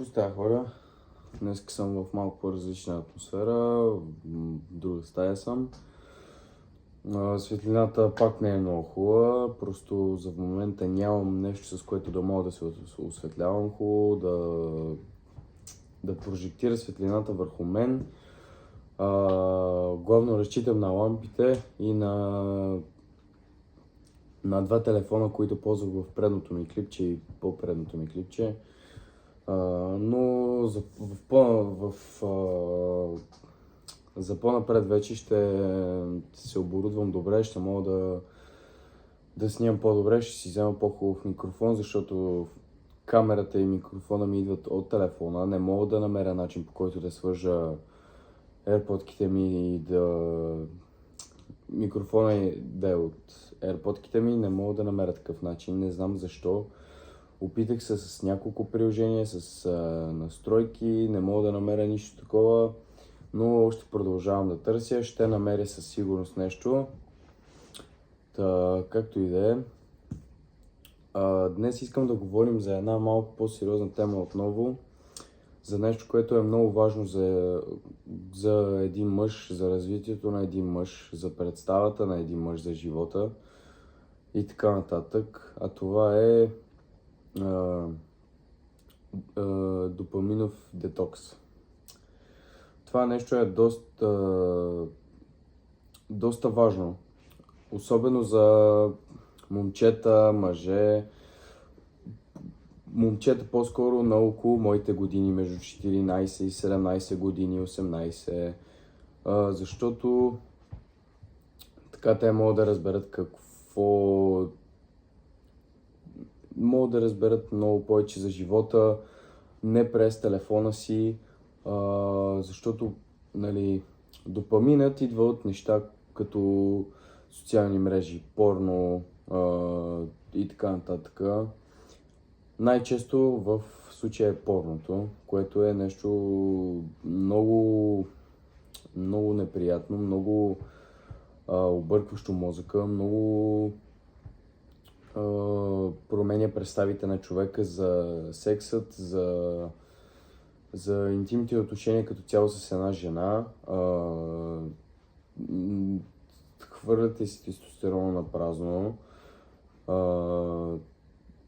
Какво става, хора? Днес съм в малко по-различна атмосфера, в друга стая съм. Светлината пак не е много хубава, просто за момента нямам нещо, с което да мога да се осветлявам хубаво, да прожектира светлината върху мен. Главно разчитам на лампите и на два телефона, които ползвах в предното ми клипче и по-предното ми клипче. Но за по-напред вече ще се оборудвам добре, ще мога да снимам по-добре, ще си взема по-хубав микрофон, защото камерата и микрофона ми идват от телефона. Не мога да намеря начин, по който да свържа AirPod-ките ми и микрофона да е от AirPod-ките ми. Не мога да намеря такъв начин, не знам защо. Опитах се с няколко приложения, с настройки, не мога да намеря нищо такова, но още продължавам да търся, ще намеря със сигурност нещо. Както и да е. Днес искам да говорим за една малко по-сериозна тема отново, за нещо, което е много важно за един мъж, за развитието на един мъж, за представата на един мъж, за живота и така нататък. А това е допаминов детокс. Това нещо е доста важно, особено за момчета, мъже, момчета по-скоро на около моите години, между 14 и 17 години, 18, защото така те могат да разберат могат да разберат много повече за живота, не през телефона си, защото допаминът идва от неща като социални мрежи, порно и така нататък. Най-често в случая е порното, което е нещо много, много неприятно, много объркващо мозъка, много променя представите на човека за сексът, за интимните отношения като цяло с една жена. Хвърляте си тестостерона на празно.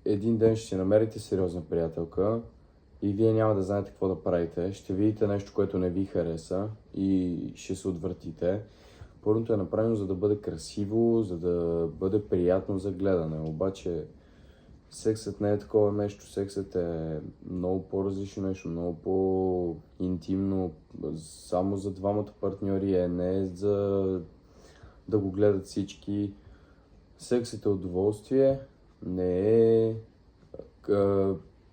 Един ден ще си намерите сериозна приятелка и вие няма да знаете какво да правите. Ще видите нещо, което не ви хареса и ще се отвратите. Порното е направено за да бъде красиво, за да бъде приятно за гледане. Обаче сексът не е такова нещо. Сексът е много по-различно нещо, много по-интимно. Само за двамата партньори не е за да го гледат всички. Сексът е удоволствие, не е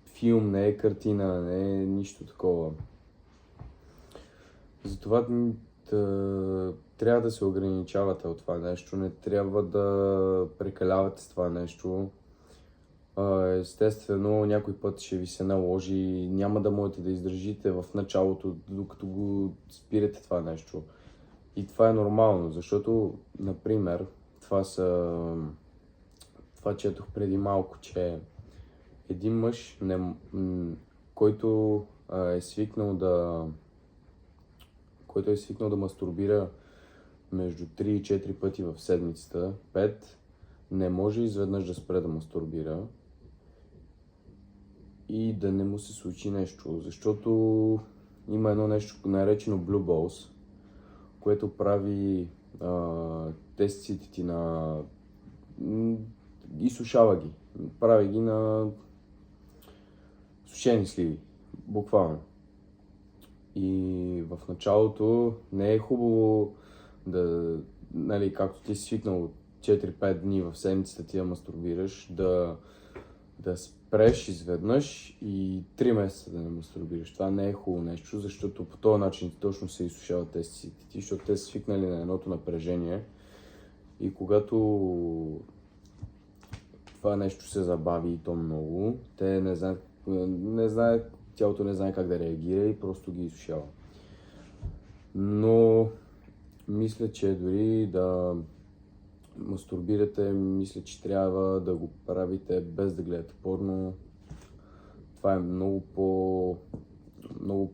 филм, не е картина, не е нищо такова. Затова трябва да се ограничавате от това нещо, не трябва да прекалявате с това нещо. Естествено, някой път ще ви се наложи, няма да можете да издържите в началото, докато го спирате това нещо. И това е нормално, защото, например, това четох преди малко, че един мъж, който е свикнал да мастурбира между 3 и 4 пъти в седмицата, 5, не може изведнъж да спре да мастурбира и да не му се случи нещо, защото има едно нещо наречено Blue Balls, което прави тестите ти изсушава ги, прави ги на сушени сливи, буквално. И в началото не е хубаво както ти си свикнал 4-5 дни в седмицата ти да мастурбираш, да спреш изведнъж и 3 месеца да не мастурбираш. Това не е хубаво нещо, защото по този начин точно се изсушават тестите ти, защото те са свикнали на едното напрежение и когато това нещо се забави и то много, те не знаят, тялото не знае как да реагира и просто ги изсушава. Но мисля, че дори да мастурбирате, мисля, че трябва да го правите без да гледате порно. това е много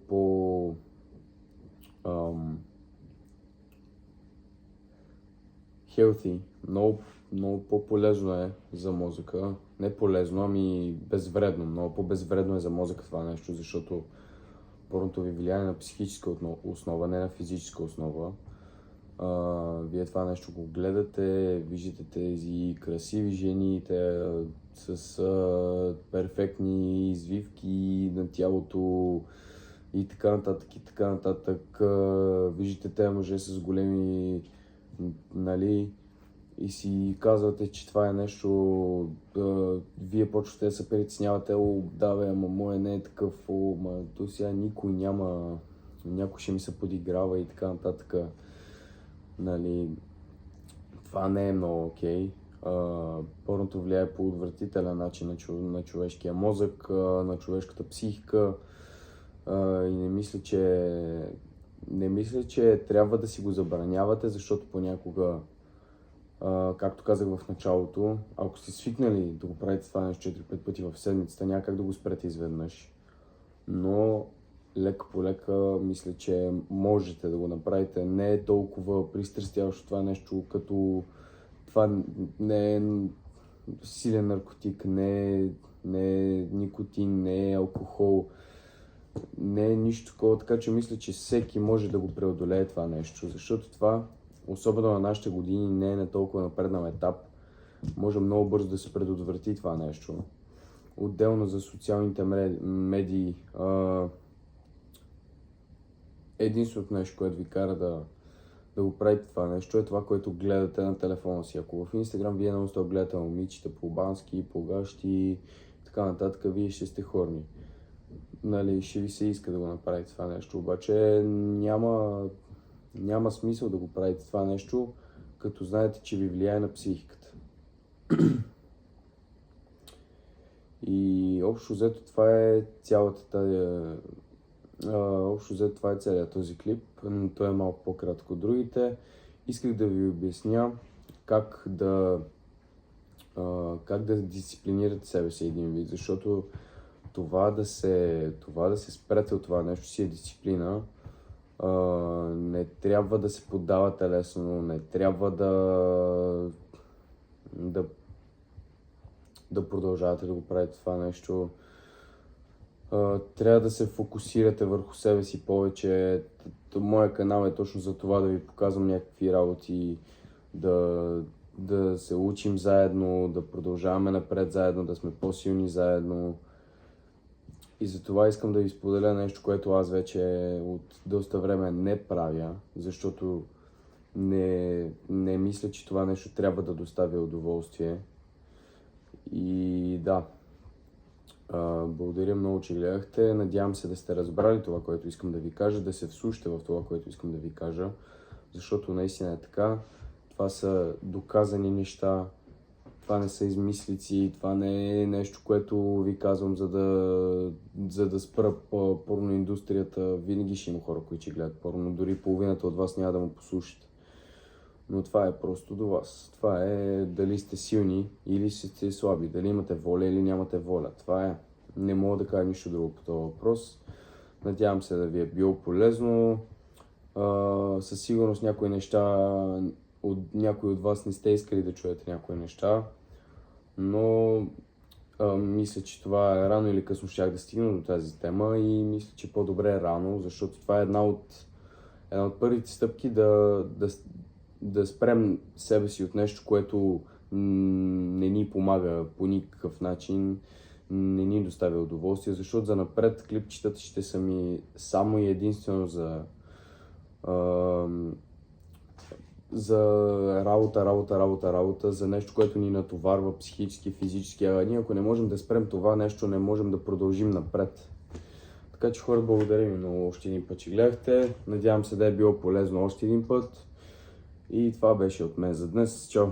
по healthy, много по-полезно е за мозъка. Не полезно, ами безвредно. Много по-безвредно е за мозъка това нещо, защото порното ви влияе на психическа основа, не на физическа основа. Вие това нещо го гледате, виждате тези красиви жени, те с перфектни извивки на тялото и така нататък, и така нататък. Виждате тези мъже с големи, нали, и си казвате, че това е нещо, вие почвате да се притеснявате, да бе, ама моя не е такъв, то сега никой няма, някой ще ми се подиграва и така нататък. Нали, това не е много окей. Порното влияе по отвратителен начин на човешкия мозък, на човешката психика и не мисля, че трябва да си го забранявате, защото понякога, както казах в началото, ако сте свикнали да го правите това нещо 4-5 пъти в седмицата, няма как да го спрете изведнъж. Но лека по лека мисля, че можете да го направите. Не е толкова пристрастяващо това нещо, като това не е силен наркотик, не е никотин, не е алкохол, не е нищо такова, така че мисля, че всеки може да го преодолее това нещо, защото това, особено на нашите години, не е на толкова напреднал етап. Може много бързо да се предотврати това нещо. Отделно за социалните медии, единственото нещо, което ви кара да го правите това нещо, е това, което гледате на телефона си. Ако в Instagram вие non-stop гледате момичета по бански, по гащи и така нататък, вие ще сте хорни. Нали, ще ви се иска да го направите това нещо, обаче няма смисъл да го правите това нещо, като знаете, че ви влияе на психиката. И общо взето това е целият този клип. Той е малко по-кратко от другите. Исках да ви обясня как да дисциплинирате себе си един вид, защото това да се спрете от това нещо си е дисциплина. Не трябва да се поддавате лесно, не трябва да продължавате да го правите това нещо. Трябва да се фокусирате върху себе си повече. Моя канал е точно за това, да ви показвам някакви работи, да се учим заедно, да продължаваме напред заедно, да сме по-силни заедно. И за това искам да ви споделя нещо, което аз вече от доста време не правя, защото не мисля, че това нещо трябва да доставя удоволствие. И да, благодаря много, че гледахте. Надявам се да сте разбрали това, което искам да ви кажа, да се вслушате в това, което искам да ви кажа, защото наистина е така. Това са доказани неща, това не са измислици, това не е нещо, което ви казвам, за да спра порноиндустрията. Винаги ще има хора, които ще гледат порно, дори половината от вас няма да му послушат. Но това е просто до вас. Това е дали сте силни или сте слаби, дали имате воля или нямате воля. Това е. Не мога да кажа нищо друго по този въпрос. Надявам се да ви е било полезно. Със сигурност някои от вас не сте искали да чуете някои неща, но мисля, че това е рано или късно щях да стигна до тази тема и мисля, че по-добре е рано, защото това е една от първите стъпки да спрем себе си от нещо, което не ни помага по никакъв начин, не ни доставя удоволствие, защото занапред клипчетата ще са ми само и единствено за работа, за нещо, което ни натоварва психически, физически, а ние ако не можем да спрем това нещо, не можем да продължим напред. Така че хора, благодаря ви много още един път, че гледахте. Надявам се да е било полезно още един път. И това беше от мен за днес. Чао!